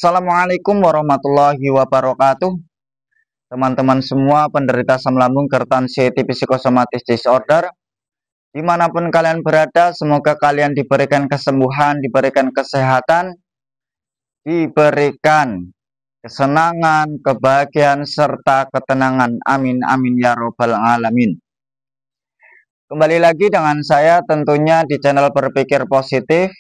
Assalamualaikum warahmatullahi wabarakatuh. Teman-teman semua penderita asam lambung, GERD, psikosomatis disorder, dimanapun kalian berada, semoga kalian diberikan kesembuhan, diberikan kesehatan, diberikan kesenangan, kebahagiaan, serta ketenangan. Amin, amin, ya robbal alamin. Kembali lagi dengan saya tentunya di channel Berpikir Positif.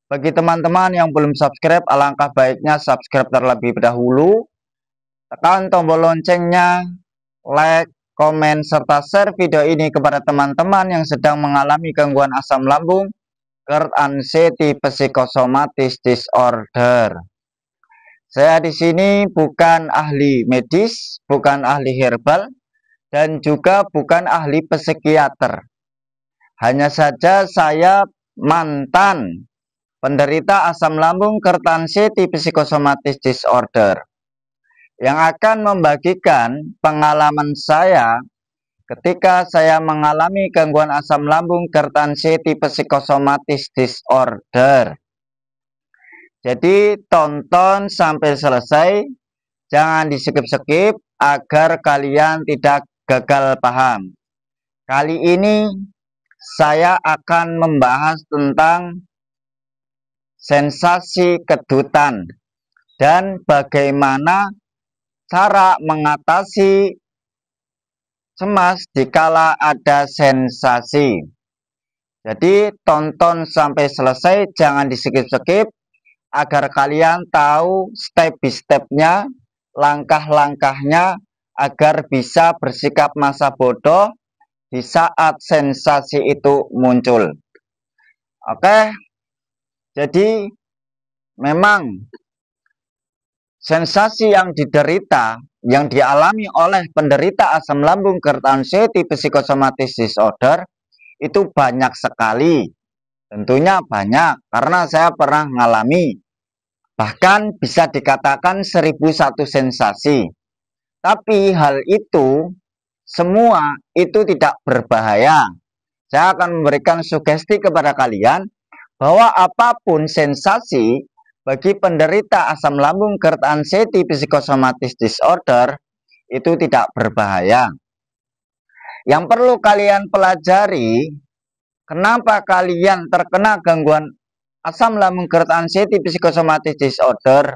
Bagi teman-teman yang belum subscribe, alangkah baiknya subscribe terlebih dahulu. Tekan tombol loncengnya, like, komen, serta share video ini kepada teman-teman yang sedang mengalami gangguan asam lambung, GERD, psikosomatis disorder. Saya di sini bukan ahli medis, bukan ahli herbal, dan juga bukan ahli psikiater. Hanya saja saya mantan penderita asam lambung, GERD, psikosomatis disorder, yang akan membagikan pengalaman saya ketika saya mengalami gangguan asam lambung, GERD, psikosomatis disorder. Jadi tonton sampai selesai, jangan di-skip-skip agar kalian tidak gagal paham. Kali ini saya akan membahas tentang sensasi kedutan dan bagaimana cara mengatasi cemas dikala ada sensasi. Jadi tonton sampai selesai, jangan di-skip-skip agar kalian tahu step by stepnya, langkah-langkahnya, agar bisa bersikap masa bodoh di saat sensasi itu muncul. Oke, jadi memang sensasi yang diderita, yang dialami oleh penderita asam lambung, GERD, psikosomatis disorder itu banyak sekali. Tentunya banyak, karena saya pernah mengalami. Bahkan bisa dikatakan 1001 sensasi. Tapi hal itu, semua itu tidak berbahaya. Saya akan memberikan sugesti kepada kalian bahwa apapun sensasi bagi penderita asam lambung, GERD, psikosomatis disorder itu tidak berbahaya. Yang perlu kalian pelajari, kenapa kalian terkena gangguan asam lambung, GERD, psikosomatis disorder?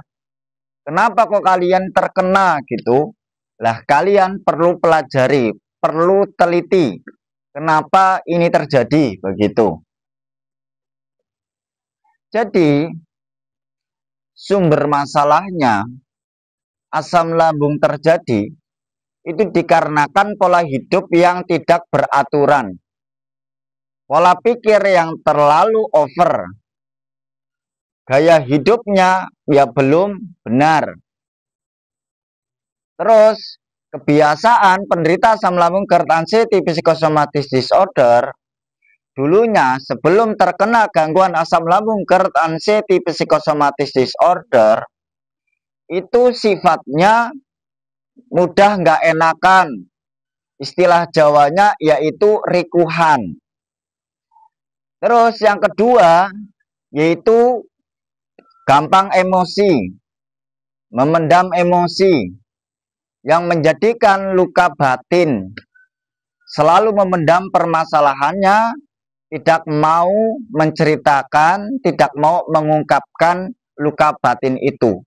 Kenapa kok kalian terkena gitu? Lah, kalian perlu pelajari, perlu teliti kenapa ini terjadi begitu. Jadi sumber masalahnya asam lambung terjadi itu dikarenakan pola hidup yang tidak beraturan, pola pikir yang terlalu over, gaya hidupnya ya belum benar. Terus kebiasaan penderita asam lambung, GERD, psikosomatis disorder dulunya sebelum terkena gangguan asam lambung, GERD, psikosomatis disorder itu sifatnya mudah nggak enakan. Istilah Jawanya yaitu rikuhan. Terus yang kedua yaitu gampang emosi, memendam emosi, yang menjadikan luka batin, selalu memendam permasalahannya, tidak mau menceritakan, tidak mau mengungkapkan luka batin itu.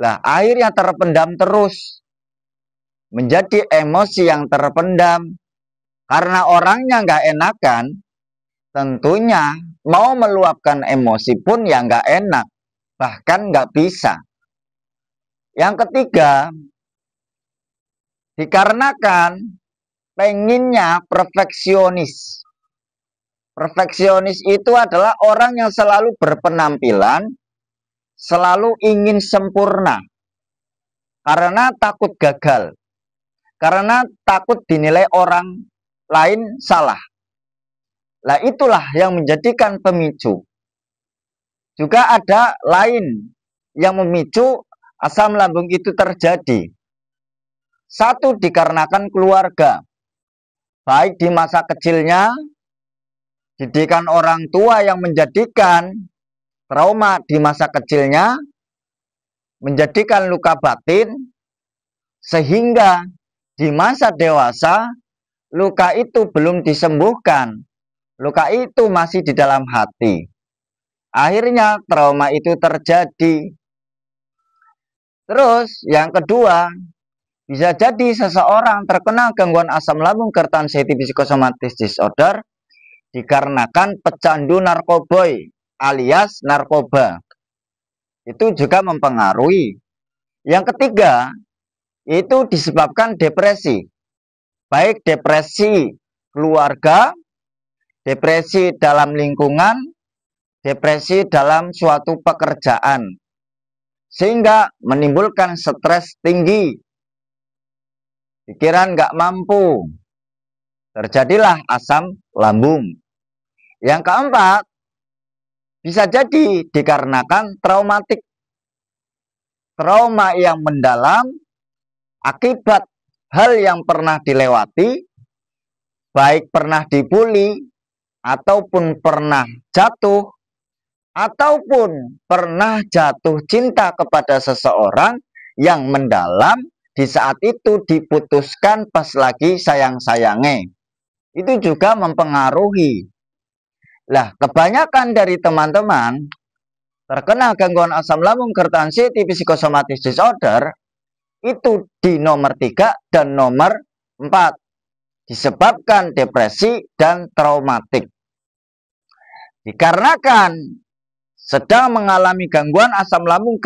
Lah, akhirnya terpendam terus, menjadi emosi yang terpendam. Karena orangnya nggak enakan, tentunya mau meluapkan emosi pun ya nggak enak, bahkan nggak bisa. Yang ketiga, dikarenakan penginnya perfeksionis. Perfeksionis itu adalah orang yang selalu berpenampilan, selalu ingin sempurna, karena takut gagal, karena takut dinilai orang lain salah. Nah, itulah yang menjadikan pemicu. Juga ada lain yang memicu asam lambung itu terjadi. Satu, dikarenakan keluarga, baik di masa kecilnya, didikan orang tua yang menjadikan trauma di masa kecilnya, menjadikan luka batin, sehingga di masa dewasa luka itu belum disembuhkan. Luka itu masih di dalam hati. Akhirnya trauma itu terjadi. Terus yang kedua, bisa jadi seseorang terkena gangguan asam lambung karena anxiety psychosomatic disorder dikarenakan pecandu narkoboy alias narkoba. Itu juga mempengaruhi. Yang ketiga, itu disebabkan depresi. Baik depresi keluarga, depresi dalam lingkungan, depresi dalam suatu pekerjaan. Sehingga menimbulkan stres tinggi, pikiran nggak mampu, terjadilah asam lambung. Yang keempat, bisa jadi dikarenakan traumatik, trauma yang mendalam akibat hal yang pernah dilewati, baik pernah dibully, ataupun pernah jatuh, ataupun pernah jatuh cinta kepada seseorang yang mendalam, di saat itu diputuskan pas lagi sayang-sayangnya. Itu juga mempengaruhi. Lah, kebanyakan dari teman-teman terkena gangguan asam lambung karena anxiety psychosomatic disorder itu di nomor 3 dan nomor 4. Disebabkan depresi dan traumatik. Dikarenakan sedang mengalami gangguan asam lambung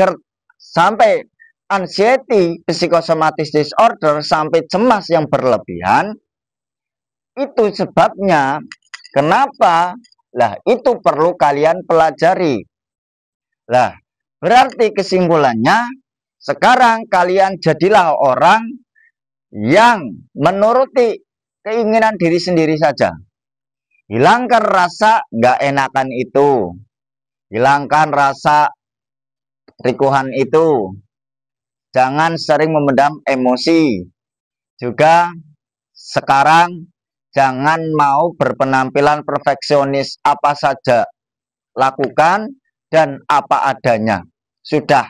sampai anxiety psychosomatic disorder, sampai cemas yang berlebihan, itu sebabnya. Kenapa? Lah, itu perlu kalian pelajari. Lah, berarti kesimpulannya, sekarang kalian jadilah orang yang menuruti keinginan diri sendiri saja. Hilangkan rasa gak enakan itu. Hilangkan rasa rikuhan itu. Jangan sering memendam emosi. Juga sekarang jangan mau berpenampilan perfeksionis, apa saja lakukan dan apa adanya. Sudah,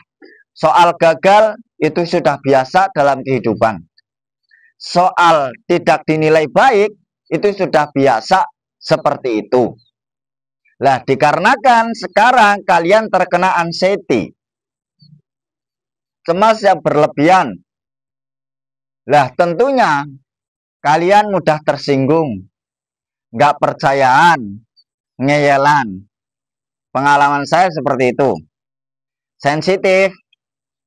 soal gagal itu sudah biasa dalam kehidupan. Soal tidak dinilai baik itu sudah biasa seperti itu. Lah, dikarenakan sekarang kalian terkena anxiety, cemas yang berlebihan. Lah, tentunya kalian mudah tersinggung, nggak percayaan, ngeyelan. Pengalaman saya seperti itu. Sensitif,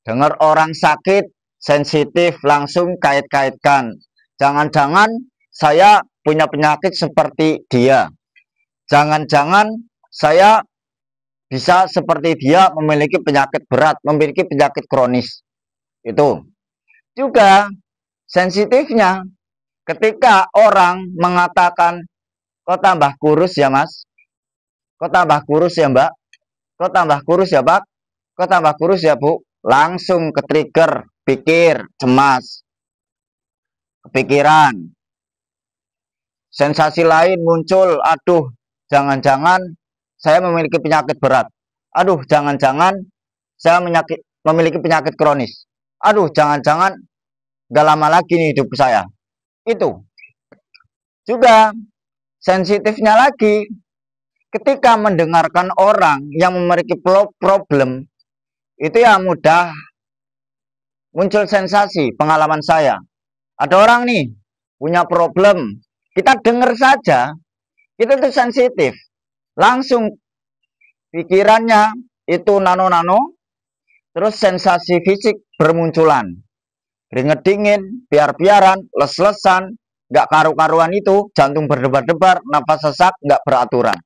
dengar orang sakit, sensitif, langsung kait-kaitkan. Jangan-jangan saya punya penyakit seperti dia. Jangan-jangan saya bisa seperti dia memiliki penyakit berat, memiliki penyakit kronis. Itu. Juga sensitifnya ketika orang mengatakan, kok tambah kurus ya mas? Kok tambah kurus ya mbak? Kok tambah kurus ya pak? Kok tambah kurus ya bu? Langsung ke trigger, pikir, cemas, kepikiran. Sensasi lain muncul, aduh, jangan-jangan saya memiliki penyakit berat. Aduh, jangan-jangan saya memiliki penyakit kronis. Aduh, jangan-jangan gak lama lagi nih hidup saya. Itu. Juga sensitifnya lagi, ketika mendengarkan orang yang memiliki problem, itu ya mudah muncul sensasi. Pengalaman saya, ada orang nih punya problem, kita dengar saja, kita tuh sensitif, langsung pikirannya itu nano-nano, terus sensasi fisik bermunculan, keringet dingin, biar-biaran, les-lesan, nggak karu-karuan itu, jantung berdebar-debar, nafas sesak, nggak beraturan.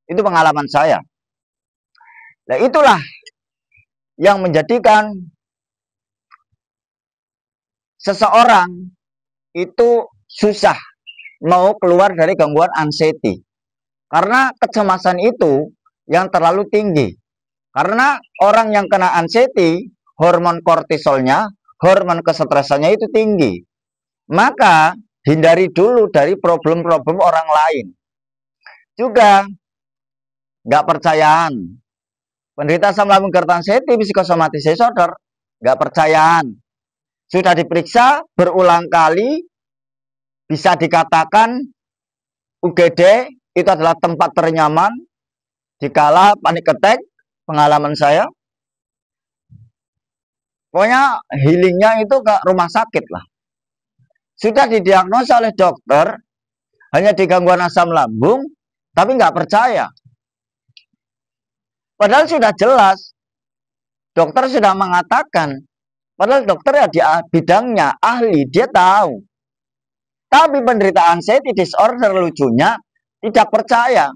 Itu pengalaman saya. Nah, itulah yang menjadikan seseorang itu susah mau keluar dari gangguan anxiety. Karena kecemasan itu yang terlalu tinggi. Karena orang yang kena anxiety, hormon kortisolnya, hormon kesetresannya itu tinggi. Maka hindari dulu dari problem-problem orang lain. Juga nggak percayaan. Penderita asam lambung karena anxiety psychosomatic disorder nggak percayaan. Sudah diperiksa berulang kali, bisa dikatakan UGD itu adalah tempat ternyaman dikala panic attack, pengalaman saya. Pokoknya healingnya itu ke rumah sakit lah. Sudah didiagnosa oleh dokter, hanya di gangguan asam lambung, tapi nggak percaya. Padahal sudah jelas, dokter sudah mengatakan, padahal dokter ya di bidangnya, ahli, dia tahu. Tapi penderita anxiety disorder lucunya tidak percaya.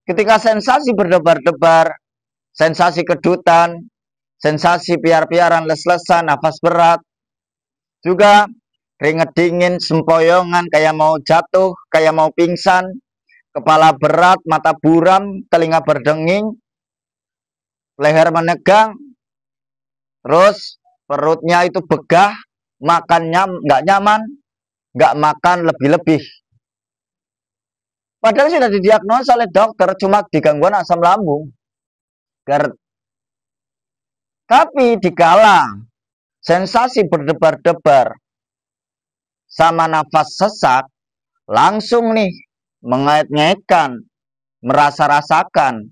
Ketika sensasi berdebar-debar, sensasi kedutan, sensasi piar-piaran, les-lesan, nafas berat, juga keringat dingin, sempoyongan, kayak mau jatuh, kayak mau pingsan, kepala berat, mata buram, telinga berdenging, leher menegang, terus perutnya itu begah, makannya nggak nyaman, nggak makan lebih-lebih. Padahal sudah didiagnosa oleh dokter cuma di gangguan asam lambung. Tapi dikala sensasi berdebar-debar sama nafas sesak, langsung nih mengait-ngaitkan, merasa-rasakan,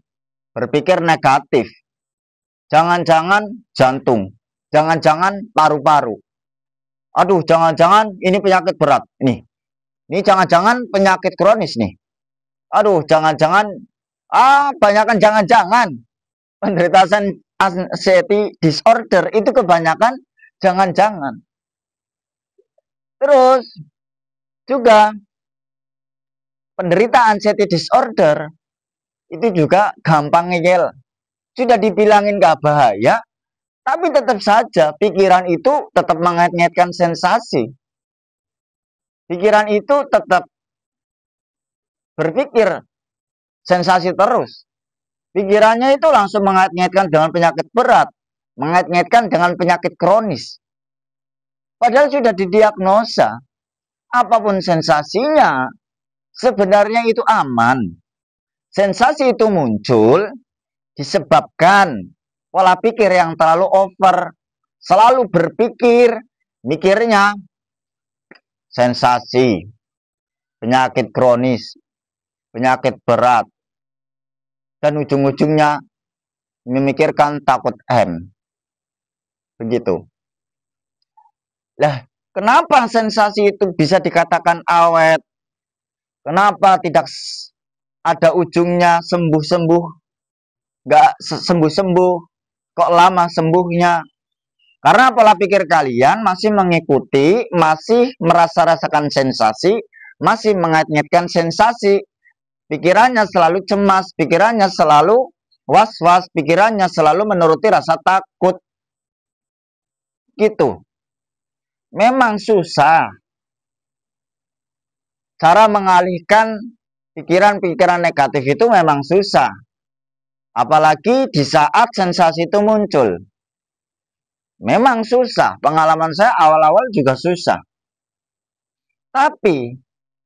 berpikir negatif. Jangan-jangan jantung, jangan-jangan paru-paru. Aduh, jangan-jangan ini penyakit berat. Ini jangan-jangan penyakit kronis nih. Aduh, jangan-jangan, banyakan jangan-jangan. Penderita anxiety disorder itu kebanyakan jangan-jangan. Terus juga penderita anxiety disorder itu juga gampang ngeyel. Sudah dibilangin gak bahaya, tapi tetap saja pikiran itu tetap mengait-ngaitkan sensasi. Pikiran itu tetap berpikir sensasi terus. Pikirannya itu langsung mengait-ngaitkan dengan penyakit berat, mengait-ngaitkan dengan penyakit kronis. Padahal sudah didiagnosa, apapun sensasinya, sebenarnya itu aman. Sensasi itu muncul disebabkan pola pikir yang terlalu over, selalu berpikir, mikirnya sensasi, penyakit kronis, penyakit berat, dan ujung-ujungnya memikirkan takut M. Begitu. Lah, kenapa sensasi itu bisa dikatakan awet? Kenapa tidak ada ujungnya sembuh-sembuh? Nggak sembuh-sembuh, kok lama sembuhnya? Karena pola pikir kalian masih mengikuti, masih merasa-rasakan sensasi, masih mengait-ngaitkan sensasi. Pikirannya selalu cemas, pikirannya selalu was-was, pikirannya selalu menuruti rasa takut. Gitu. Memang susah. Cara mengalihkan pikiran-pikiran negatif itu memang susah. Apalagi di saat sensasi itu muncul. Memang susah. Pengalaman saya awal-awal juga susah. Tapi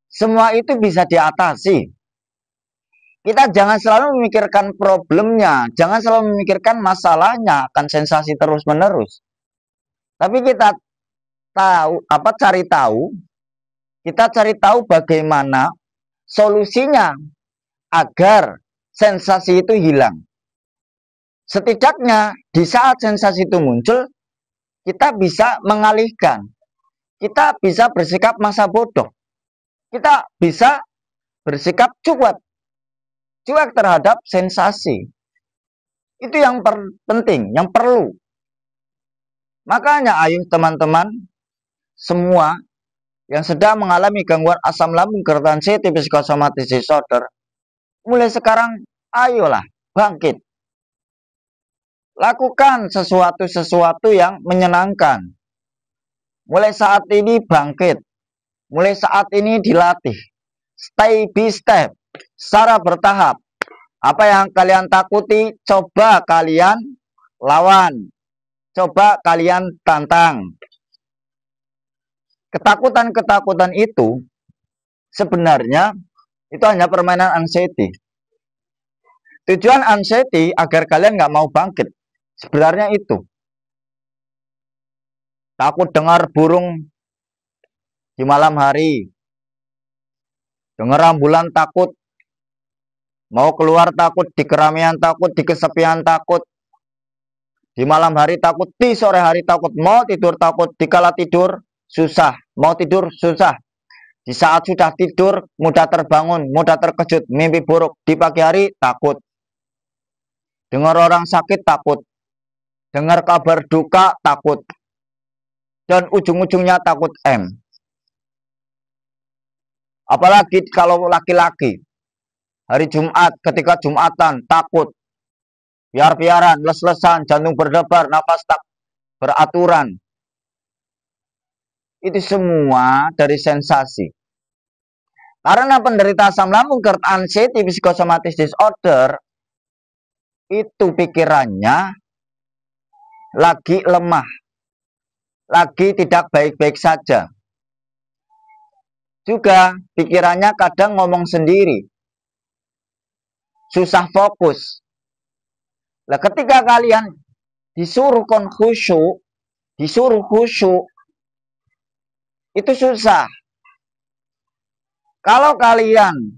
semua itu bisa diatasi. Kita jangan selalu memikirkan problemnya, jangan selalu memikirkan masalahnya, akan sensasi terus-menerus. Tapi kita cari tahu bagaimana solusinya agar sensasi itu hilang. Setidaknya di saat sensasi itu muncul, kita bisa mengalihkan. Kita bisa bersikap masa bodoh. Kita bisa bersikap cuek terhadap sensasi. Itu yang penting, yang perlu. Makanya ayo teman-teman semua yang sedang mengalami gangguan asam lambung, gangguan anxiety, psikosomatis disorder, mulai sekarang ayolah bangkit. Lakukan sesuatu yang menyenangkan. Mulai saat ini bangkit. Mulai saat ini dilatih. Step by step. Secara bertahap. Apa yang kalian takuti, coba kalian lawan. Coba kalian tantang. Ketakutan-ketakutan itu sebenarnya itu hanya permainan anxiety. Tujuan anxiety agar kalian nggak mau bangkit. Sebenarnya itu. takut dengar burung di malam hari, dengar ambulan takut, mau keluar takut, di keramaian takut, di kesepian takut, di malam hari takut, di sore hari takut, mau tidur takut, di kala tidur susah, mau tidur susah, di saat sudah tidur mudah terbangun, mudah terkejut, mimpi buruk, di pagi hari takut, dengar orang sakit takut, dengar kabar duka takut, dan ujung-ujungnya takut M. Apalagi kalau laki-laki, hari Jumat ketika Jumatan takut, biar-biaran, les-lesan, jantung berdebar, nafas tak beraturan. Itu semua dari sensasi. Karena penderita asam lambung GERD anxiety psychosomatic disorder itu pikirannya lagi lemah, lagi tidak baik-baik saja. Juga pikirannya kadang ngomong sendiri, susah fokus. Nah, ketika kalian disuruh khusyuk, itu susah. Kalau kalian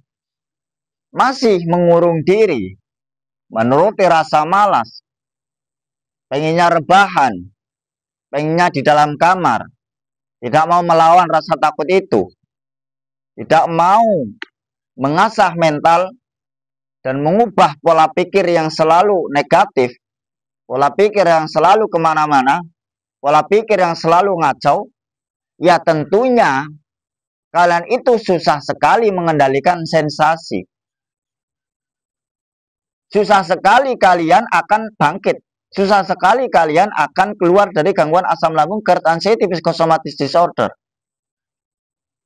masih mengurung diri, menuruti rasa malas, pengennya rebahan, pengennya di dalam kamar, tidak mau melawan rasa takut itu, tidak mau mengasah mental dan mengubah pola pikir yang selalu negatif, pola pikir yang selalu kemana-mana, pola pikir yang selalu ngacau, ya tentunya kalian itu susah sekali mengendalikan sensasi. Susah sekali kalian akan bangkit. Susah sekali kalian akan keluar dari gangguan asam lambung GERD anxiety psychosomatic disorder.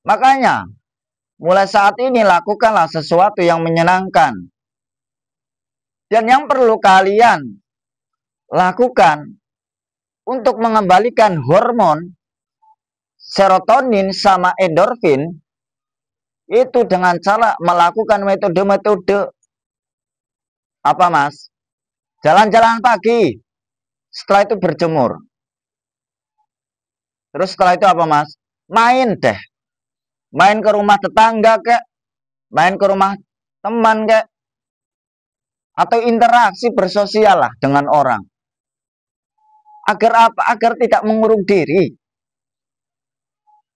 Makanya, mulai saat ini lakukanlah sesuatu yang menyenangkan. Dan yang perlu kalian lakukan untuk mengembalikan hormon serotonin sama endorfin itu dengan cara melakukan metode-metode apa mas? Jalan-jalan pagi, setelah itu berjemur. Terus setelah itu apa mas? Main deh. Main ke rumah tetangga kek, main ke rumah teman kek, atau interaksi bersosial lah dengan orang. Agar apa? Agar tidak mengurung diri.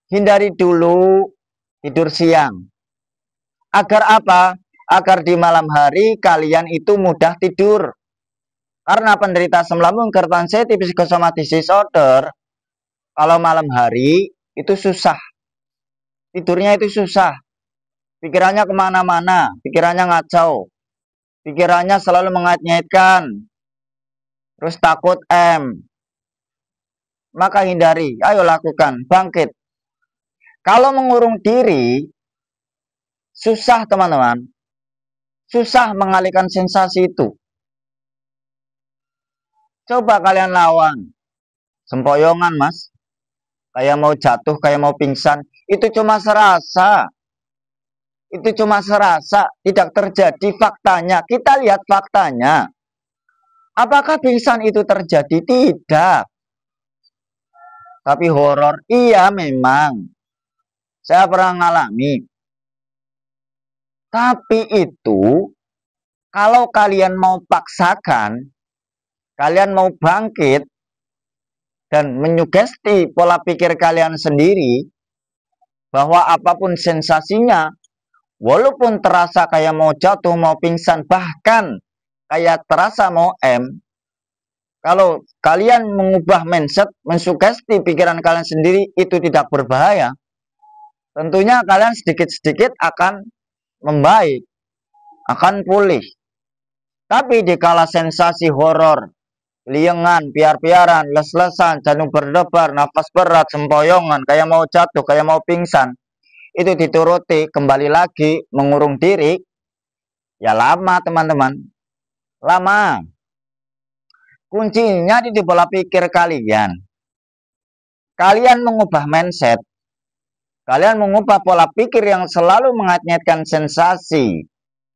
Hindari dulu tidur siang. Agar apa? Agar di malam hari kalian itu mudah tidur. Karena penderita asam lambung GERD anxiety psychosomatic disorder, kalau malam hari itu susah. Tidurnya itu susah. Pikirannya kemana-mana. Pikirannya ngacau. Pikirannya selalu mengait-ngaitkan. Terus takut M. Maka hindari. Ayo lakukan. Bangkit. Kalau mengurung diri, susah teman-teman. Susah mengalihkan sensasi itu. Coba kalian lawan. Sempoyongan mas. Kayak mau jatuh, kayak mau pingsan. Itu cuma serasa. Itu cuma serasa. Tidak terjadi faktanya. Kita lihat faktanya. Apakah pingsan itu terjadi? Tidak. Tapi horor. Iya memang. Saya pernah ngalami. Tapi itu. Kalau kalian mau paksakan. Kalian mau bangkit dan menyugesti pola pikir kalian sendiri bahwa apapun sensasinya, walaupun terasa kayak mau jatuh, mau pingsan, bahkan kayak terasa mau M, kalau kalian mengubah mindset, mensugesti pikiran kalian sendiri, itu tidak berbahaya. Tentunya kalian sedikit-sedikit akan membaik, akan pulih. Tapi dikala sensasi horor, liengan, piar-piaran, les-lesan, jantung berdebar, nafas berat, sempoyongan, kayak mau jatuh, kayak mau pingsan, itu dituruti, kembali lagi, mengurung diri, ya lama teman-teman, lama. Kuncinya di pola pikir kalian. Kalian mengubah mindset, kalian mengubah pola pikir yang selalu mengait-ngaitkan sensasi,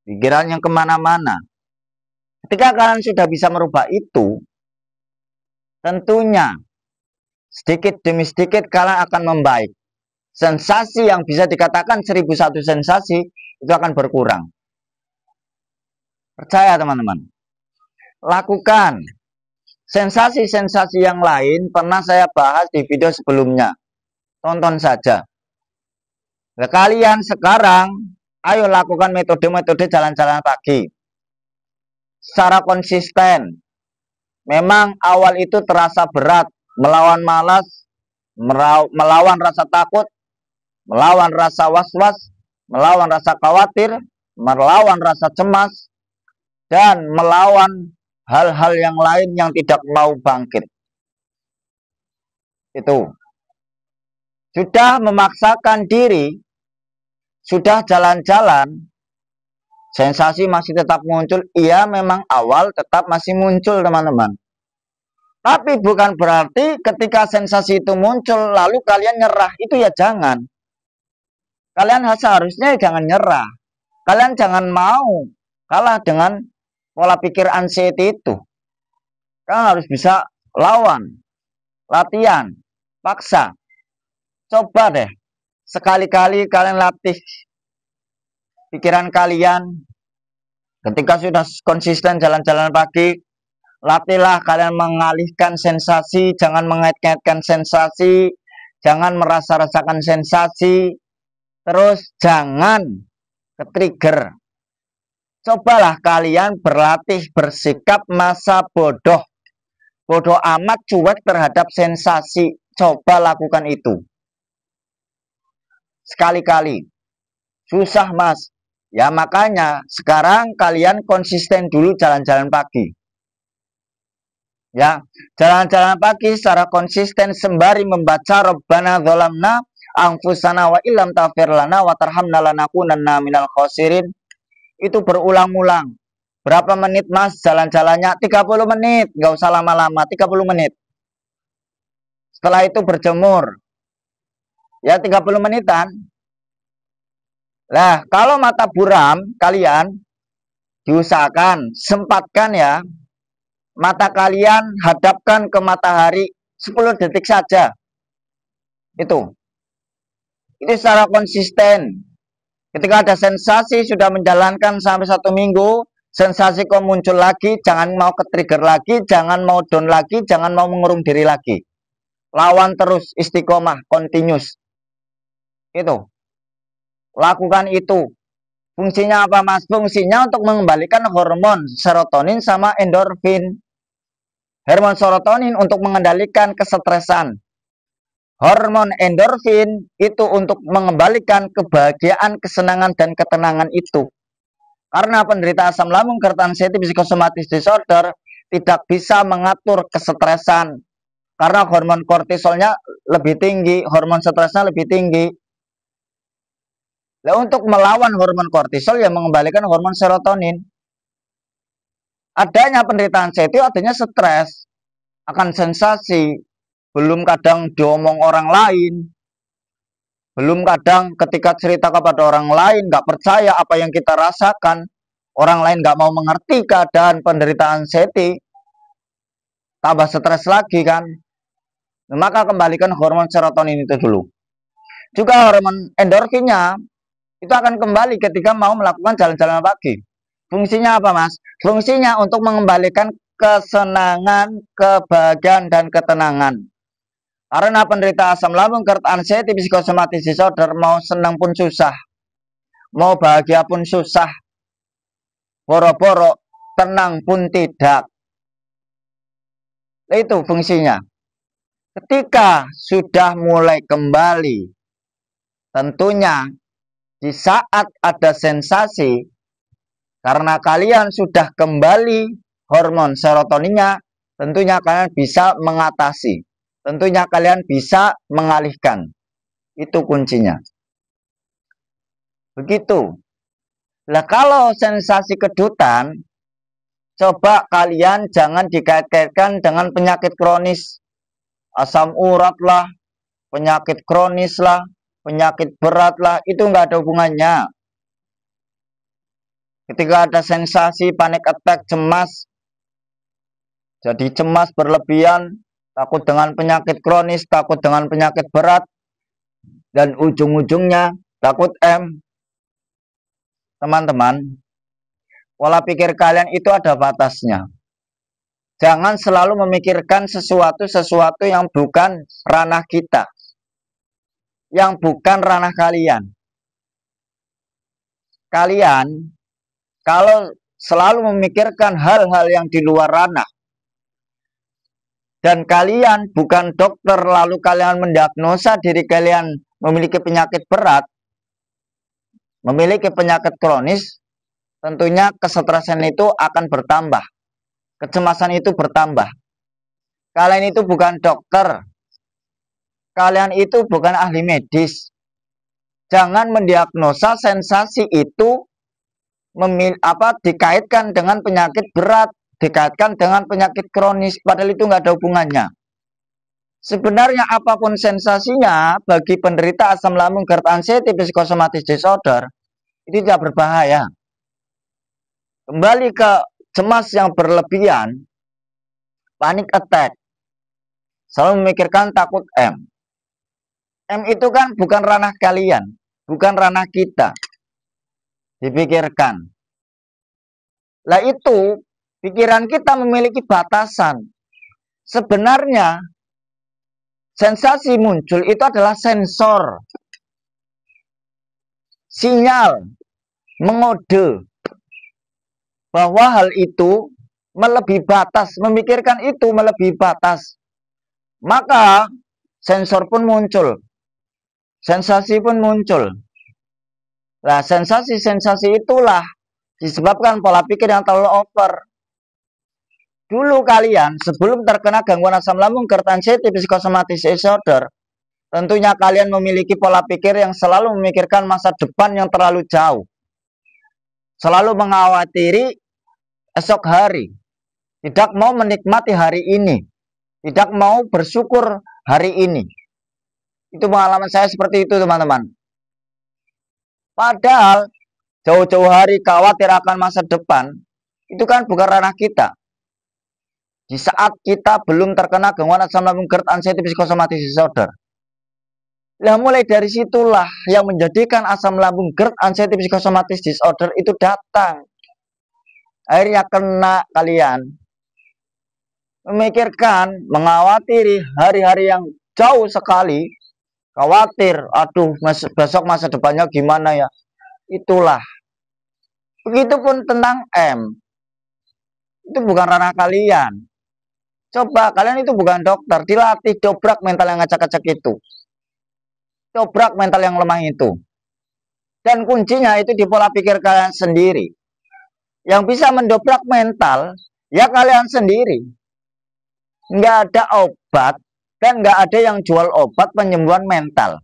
pikiran yang kemana-mana. Ketika kalian sudah bisa merubah itu, tentunya sedikit demi sedikit kalian akan membaik. Sensasi yang bisa dikatakan 1001 sensasi itu akan berkurang. Percaya teman-teman. Lakukan. Sensasi-sensasi yang lain pernah saya bahas di video sebelumnya. Tonton saja. Nah, kalian sekarang ayo lakukan metode-metode jalan-jalan pagi secara konsisten. Memang awal itu terasa berat, melawan malas, melawan rasa takut, melawan rasa was-was, melawan rasa khawatir, melawan rasa cemas, dan melawan hal-hal yang lain yang tidak mau bangkit. Itu sudah memaksakan diri, sudah jalan-jalan, sensasi masih tetap muncul. Iya, memang awal tetap masih muncul teman-teman. Tapi bukan berarti ketika sensasi itu muncul lalu kalian nyerah. Itu ya jangan. Kalian seharusnya jangan nyerah. Kalian jangan mau kalah dengan pola pikir anxiety itu. Kalian harus bisa lawan, latihan, paksa. Coba deh, sekali-kali kalian latih pikiran kalian. Ketika sudah konsisten jalan-jalan pagi, latihlah kalian mengalihkan sensasi, jangan mengait-ngaitkan sensasi, jangan merasa-rasakan sensasi, terus jangan ke-trigger. Cobalah kalian berlatih bersikap masa bodoh. Bodoh amat, cuek terhadap sensasi. Coba lakukan itu. Sekali-kali. Susah, Mas. Ya makanya sekarang kalian konsisten dulu jalan-jalan pagi. Ya, jalan-jalan pagi secara konsisten sembari membaca Rabbana dzalamna anfusana wa illam taghfir lana wa tarhamna lanakunanna minal khosirin. Itu berulang-ulang. Berapa menit, Mas, jalan-jalannya? 30 menit. Nggak usah lama-lama, 30 menit. Setelah itu berjemur. Ya, 30 menitan. Nah, kalau mata buram, kalian diusahakan, sempatkan ya. Mata kalian hadapkan ke matahari 10 detik saja. Itu secara konsisten. Ketika ada sensasi sudah menjalankan sampai 1 minggu, sensasi kok muncul lagi, jangan mau ke-trigger lagi, jangan mau down lagi, jangan mau mengurung diri lagi. Lawan terus, istiqomah, continuous. Itu. Lakukan itu. Fungsinya apa, Mas? Fungsinya untuk mengembalikan hormon serotonin sama endorfin. Hormon serotonin untuk mengendalikan kesetresan. Hormon endorfin itu untuk mengembalikan kebahagiaan, kesenangan, dan ketenangan itu. Karena penderita asam lambung, GERD, anxiety, psychosomatic disorder tidak bisa mengatur kesetresan. Karena hormon kortisolnya lebih tinggi, hormon stresnya lebih tinggi. Nah, untuk melawan hormon kortisol yang mengembalikan hormon serotonin. Adanya penderita anxiety adanya stres akan sensasi. Belum kadang diomong orang lain, belum kadang ketika cerita kepada orang lain nggak percaya apa yang kita rasakan, orang lain nggak mau mengerti keadaan penderita anxiety, tambah stres lagi kan. Nah, maka kembalikan hormon serotonin itu dulu. Juga hormon endorfinnya itu akan kembali ketika mau melakukan jalan-jalan pagi. Fungsinya apa, Mas? Fungsinya untuk mengembalikan kesenangan, kebahagiaan, dan ketenangan. Karena penderita asam lambung, GERD, anxiety, psychosomatic disorder mau senang pun susah, mau bahagia pun susah, boro-boro tenang pun tidak. Itu fungsinya. Ketika sudah mulai kembali, tentunya di saat ada sensasi, karena kalian sudah kembali hormon serotoninnya, tentunya kalian bisa mengatasi. Tentunya kalian bisa mengalihkan. Itu kuncinya. Begitu. Nah, kalau sensasi kedutan, coba kalian jangan dikait-kaitkan dengan penyakit kronis. Asam urat lah, penyakit kronis lah, penyakit berat lah, itu nggak ada hubungannya. Ketika ada sensasi, panic attack, cemas, jadi cemas berlebihan, takut dengan penyakit kronis, takut dengan penyakit berat, dan ujung-ujungnya takut M. Teman-teman, pola pikir kalian itu ada batasnya. Jangan selalu memikirkan sesuatu yang bukan ranah kita, yang bukan ranah kalian. Kalian, kalau selalu memikirkan hal-hal yang di luar ranah, dan kalian bukan dokter, lalu kalian mendiagnosa diri kalian memiliki penyakit berat, memiliki penyakit kronis, tentunya kesetresan itu akan bertambah. Kecemasan itu bertambah. Kalian itu bukan dokter. Kalian itu bukan ahli medis. Jangan mendiagnosa sensasi itu dikaitkan dengan penyakit berat, dikaitkan dengan penyakit kronis, padahal itu nggak ada hubungannya. Sebenarnya apapun sensasinya bagi penderita asam lambung GERD anxiety psychosomatic disorder itu tidak berbahaya. Kembali ke cemas yang berlebihan, panic attack, selalu memikirkan takut M. M itu kan bukan ranah kalian, bukan ranah kita. Dipikirkan. Lah itu, pikiran kita memiliki batasan. Sebenarnya, sensasi muncul itu adalah sensor. Sinyal, mengode bahwa hal itu melebihi batas, memikirkan itu melebihi batas. Maka sensor pun muncul, sensasi pun muncul. Nah, sensasi-sensasi itulah disebabkan pola pikir yang terlalu over. Dulu kalian sebelum terkena gangguan asam lambung GERD anxiety psychosomatic disorder, tentunya kalian memiliki pola pikir yang selalu memikirkan masa depan yang terlalu jauh. Selalu mengkhawatiri esok hari, tidak mau menikmati hari ini, tidak mau bersyukur hari ini. Itu pengalaman saya seperti itu, teman-teman. Padahal jauh-jauh hari khawatir akan masa depan, itu kan bukan ranah kita. Di saat kita belum terkena gangguan asam lambung GERD anxiety psychosomatic disorder. Nah, mulai dari situlah yang menjadikan asam lambung GERD anxiety psychosomatic disorder itu datang. Akhirnya kena kalian. Memikirkan, mengkhawatiri hari-hari yang jauh sekali. Khawatir, aduh besok masa depannya gimana ya. Itulah. Begitupun tentang M. Itu bukan ranah kalian. Coba, kalian itu bukan dokter. Dilatih, dobrak mental yang ngacak-ngacak itu. Dobrak mental yang lemah itu. Dan kuncinya itu di pola pikir kalian sendiri. Yang bisa mendobrak mental, ya kalian sendiri. Nggak ada obat, dan nggak ada yang jual obat penyembuhan mental.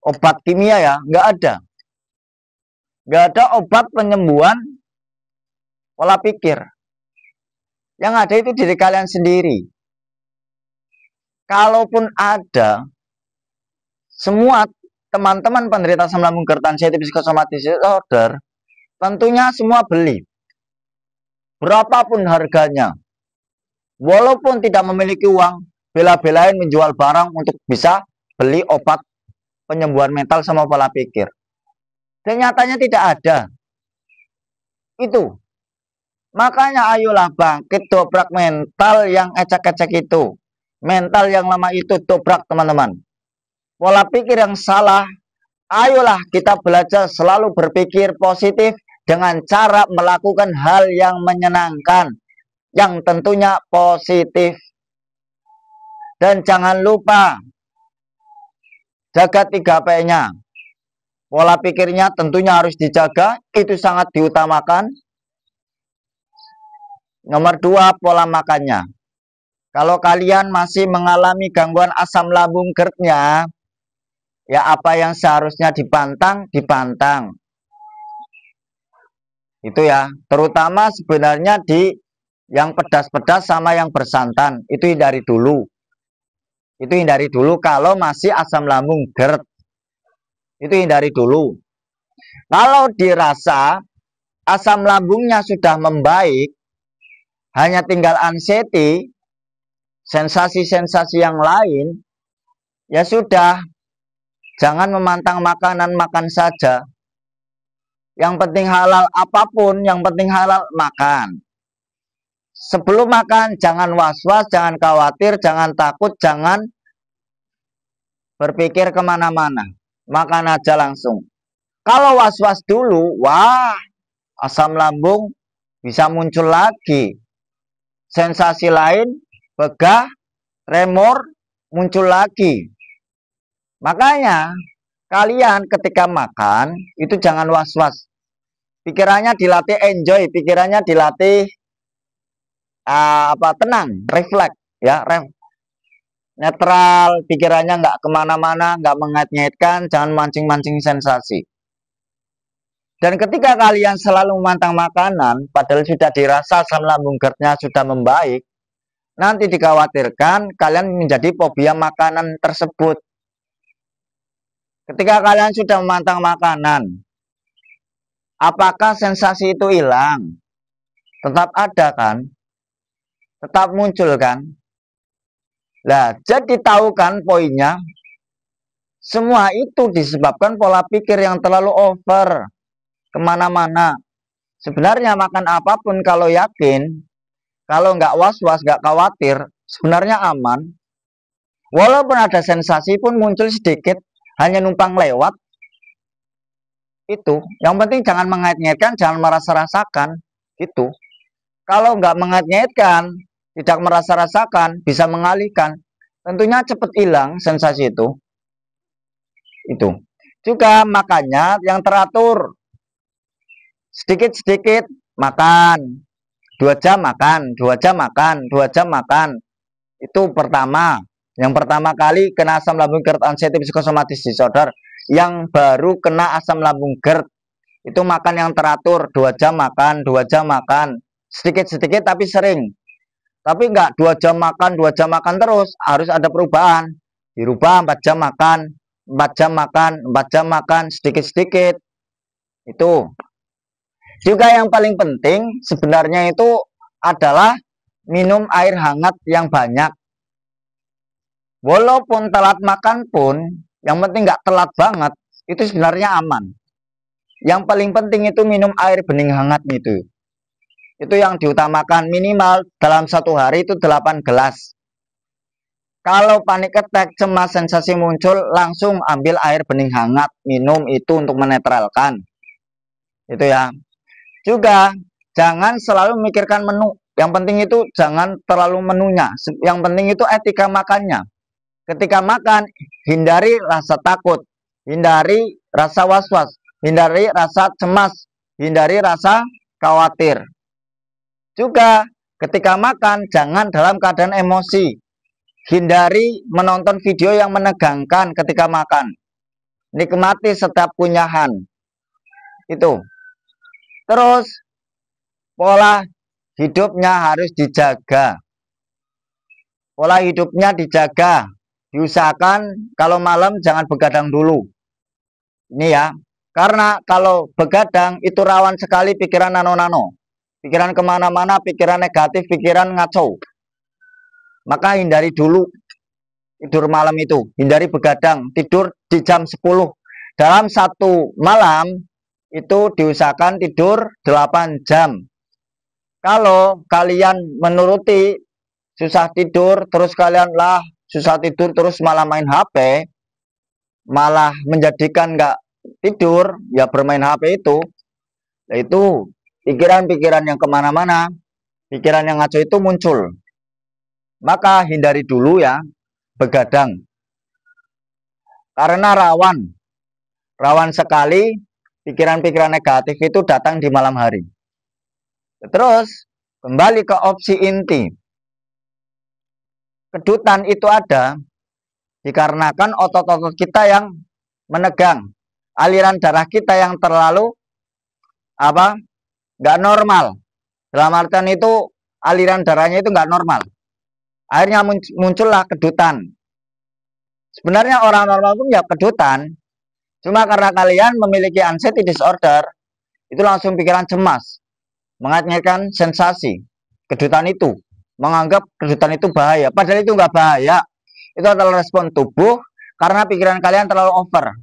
Obat kimia ya, nggak ada. Nggak ada obat penyembuhan pola pikir. Yang ada itu diri kalian sendiri. Kalaupun ada, semua teman-teman penderita asam lambung GERD anxiety psychosomatic disorder, tentunya semua beli. Berapapun harganya. Walaupun tidak memiliki uang, bela-belain menjual barang untuk bisa beli obat penyembuhan mental sama pola pikir. Dan nyatanya tidak ada. Itu. Makanya ayolah bangkit, dobrak mental yang ecek-ecek itu. Mental yang lemah itu dobrak, teman-teman. Pola pikir yang salah, ayolah kita belajar selalu berpikir positif dengan cara melakukan hal yang menyenangkan, yang tentunya positif. Dan jangan lupa jaga 3P-nya. Pola pikirnya tentunya harus dijaga, itu sangat diutamakan. Nomor 2, pola makannya. Kalau kalian masih mengalami gangguan asam lambung GERD-nya, ya apa yang seharusnya dipantang, dipantang. Itu ya, terutama sebenarnya di yang pedas-pedas sama yang bersantan, itu hindari dulu. Itu hindari dulu kalau masih asam lambung GERD. Itu hindari dulu. Kalau dirasa asam lambungnya sudah membaik, hanya tinggal anxiety, sensasi-sensasi yang lain, ya sudah, jangan memantang makanan, makan saja. Yang penting halal apapun, yang penting halal makan. Sebelum makan, jangan was-was, jangan khawatir, jangan takut, jangan berpikir kemana-mana. Makan aja langsung. Kalau was-was dulu, wah, asam lambung bisa muncul lagi. Sensasi lain, begah, tremor, muncul lagi. Makanya, kalian ketika makan, itu jangan was-was. Pikirannya dilatih enjoy, pikirannya dilatih tenang, refleks, ya, netral, pikirannya nggak kemana-mana, nggak mengait-ngaitkan, jangan mancing-mancing sensasi. Dan ketika kalian selalu memantang makanan, padahal sudah dirasa asam lambung GERD-nya sudah membaik, nanti dikhawatirkan kalian menjadi fobia makanan tersebut. Ketika kalian sudah memantang makanan, apakah sensasi itu hilang? Tetap ada kan? Tetap muncul kan? Nah, jadi tahu kan poinnya? Semua itu disebabkan pola pikir yang terlalu over kemana-mana. Sebenarnya makan apapun kalau yakin, kalau nggak was-was, nggak khawatir, sebenarnya aman. Walaupun ada sensasi pun muncul sedikit, hanya numpang lewat. Itu, yang penting jangan mengait-ngaitkan, jangan merasa-rasakan. Itu. Kalau nggak mengait-ngaitkan, tidak merasa-rasakan, bisa mengalihkan, tentunya cepat hilang sensasi itu. Itu. Juga makannya yang teratur. Sedikit-sedikit makan. 2 jam makan, 2 jam makan, 2 jam makan. Itu pertama. Yang pertama kali kena asam lambung GERD onset psikosomatis disorder. Yang baru kena asam lambung GERD. Itu makan yang teratur. 2 jam makan, 2 jam makan. Sedikit-sedikit tapi sering. Tapi enggak 2 jam makan, 2 jam makan terus. Harus ada perubahan. Dirubah 4 jam makan, 4 jam makan, 4 jam makan, sedikit-sedikit. Itu. Juga yang paling penting sebenarnya itu adalah minum air hangat yang banyak. Walaupun telat makan pun, yang penting nggak telat banget, itu sebenarnya aman. Yang paling penting itu minum air bening hangat itu. Itu yang diutamakan, minimal dalam 1 hari itu 8 gelas. Kalau panik attack, cemas, sensasi muncul, langsung ambil air bening hangat, minum itu untuk menetralkan. Itu ya. Juga jangan selalu memikirkan menu. Yang penting itu jangan terlalu menunya. Yang penting itu etika makannya. Ketika makan, hindari rasa takut, hindari rasa was-was, hindari rasa cemas, hindari rasa khawatir. Juga ketika makan, jangan dalam keadaan emosi. Hindari menonton video yang menegangkan ketika makan. Nikmati setiap kunyahan. Itu. Terus, pola hidupnya harus dijaga. Pola hidupnya dijaga. Diusahakan kalau malam jangan begadang dulu. Ini ya. Karena kalau begadang itu rawan sekali pikiran nano-nano. Pikiran kemana-mana, pikiran negatif, pikiran ngaco. Maka hindari dulu tidur malam itu. Hindari begadang. Tidur di jam 10. Dalam 1 malam itu diusahakan tidur 8 jam. Kalau kalian menuruti susah tidur, terus kalian lah susah tidur, terus malah main HP, malah menjadikan nggak tidur, ya bermain HP itu, yaitu pikiran-pikiran yang kemana-mana, pikiran yang ngaco itu muncul. Maka hindari dulu ya begadang. Karena rawan sekali pikiran-pikiran negatif itu datang di malam hari. Terus kembali ke opsi inti. Kedutan itu ada dikarenakan otot-otot kita yang menegang, aliran darah kita yang terlalu nggak normal. Dalam artian itu aliran darahnya itu nggak normal. Akhirnya muncullah kedutan. Sebenarnya orang normal pun ya kedutan. Cuma karena kalian memiliki anxiety disorder, itu langsung pikiran cemas, mengait-ngaitkan sensasi kedutan itu. menganggap kejutan itu bahaya. Padahal itu nggak bahaya. Itu adalah respon tubuh karena pikiran kalian terlalu over.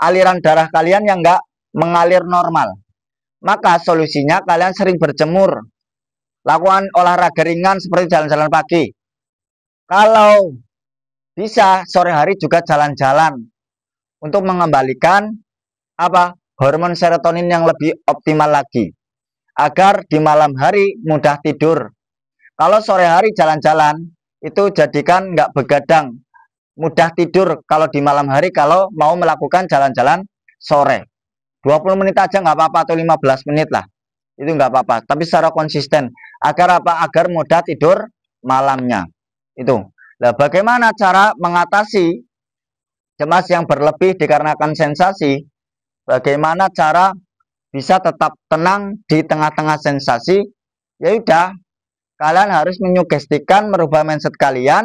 Aliran darah kalian yang nggak mengalir normal. Maka solusinya kalian sering berjemur. Lakukan olahraga ringan seperti jalan-jalan pagi. Kalau bisa sore hari juga jalan-jalan untuk mengembalikan hormon serotonin yang lebih optimal lagi. Agar di malam hari mudah tidur. Kalau sore hari jalan-jalan, itu jadikan nggak begadang. Mudah tidur kalau di malam hari kalau mau melakukan jalan-jalan sore. 20 menit aja nggak apa-apa atau 15 menit lah. Itu nggak apa-apa. Tapi secara konsisten. Agar apa? Agar mudah tidur malamnya. Itu. Nah, bagaimana cara mengatasi cemas yang berlebih dikarenakan sensasi? Bagaimana cara bisa tetap tenang di tengah-tengah sensasi? Ya udah, kalian harus menyugestikan, merubah mindset kalian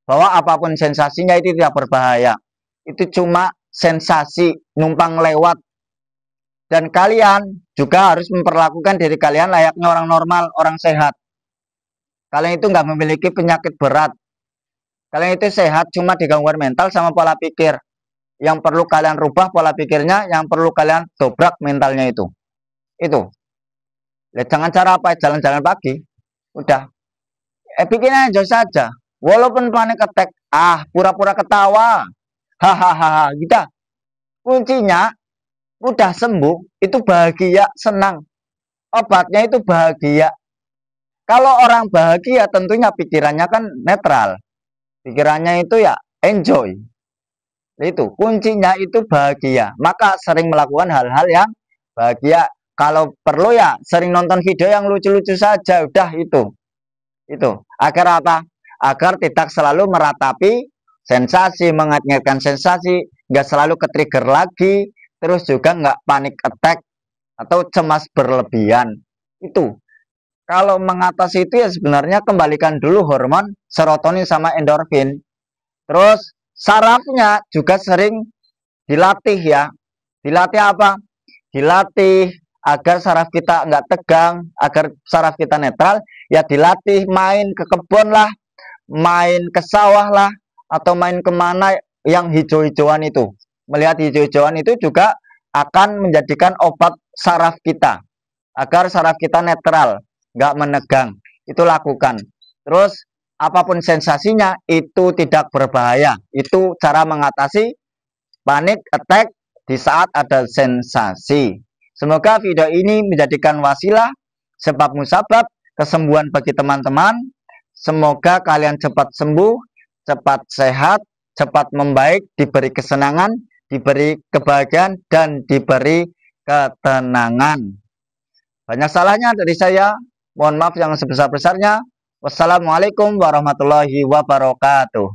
bahwa apapun sensasinya itu tidak berbahaya. Itu cuma sensasi, numpang lewat. Dan kalian juga harus memperlakukan diri kalian layaknya orang normal, orang sehat. Kalian itu nggak memiliki penyakit berat. Kalian itu sehat, cuma di gangguan mental sama pola pikir. Yang perlu kalian rubah pola pikirnya, yang perlu kalian dobrak mentalnya itu. Itu. Ya, jangan cara apa? Jalan-jalan pagi. Udah. Bikin aja saja. Walaupun panic attack, pura-pura ketawa. Hahaha, gitu. Kuncinya udah sembuh, itu bahagia, senang. Obatnya itu bahagia. Kalau orang bahagia tentunya pikirannya kan netral. Pikirannya itu ya enjoy. Itu kuncinya itu bahagia. Maka sering melakukan hal-hal yang bahagia. Kalau perlu ya sering nonton video yang lucu-lucu saja. Udah itu. Agar apa? Agar tidak selalu meratapi sensasi, mengingatkan sensasi, nggak selalu ke-trigger lagi, terus juga nggak panic attack atau cemas berlebihan. Itu. Kalau mengatasi itu ya sebenarnya kembalikan dulu hormon serotonin sama endorfin. Terus sarafnya juga sering dilatih ya. Dilatih apa? Dilatih agar saraf kita nggak tegang, agar saraf kita netral, ya dilatih main ke kebun lah, main ke sawah lah, atau main kemana yang hijau-hijauan itu. Melihat hijau-hijauan itu juga akan menjadikan obat saraf kita, agar saraf kita netral, nggak menegang. Itu lakukan. Terus apapun sensasinya itu tidak berbahaya. Itu cara mengatasi panic attack di saat ada sensasi. Semoga video ini menjadikan wasilah sebab musabab kesembuhan bagi teman-teman. Semoga kalian cepat sembuh, cepat sehat, cepat membaik, diberi kesenangan, diberi kebahagiaan, dan diberi ketenangan. Banyak salahnya dari saya. Mohon maaf yang sebesar-besarnya. Wassalamualaikum warahmatullahi wabarakatuh.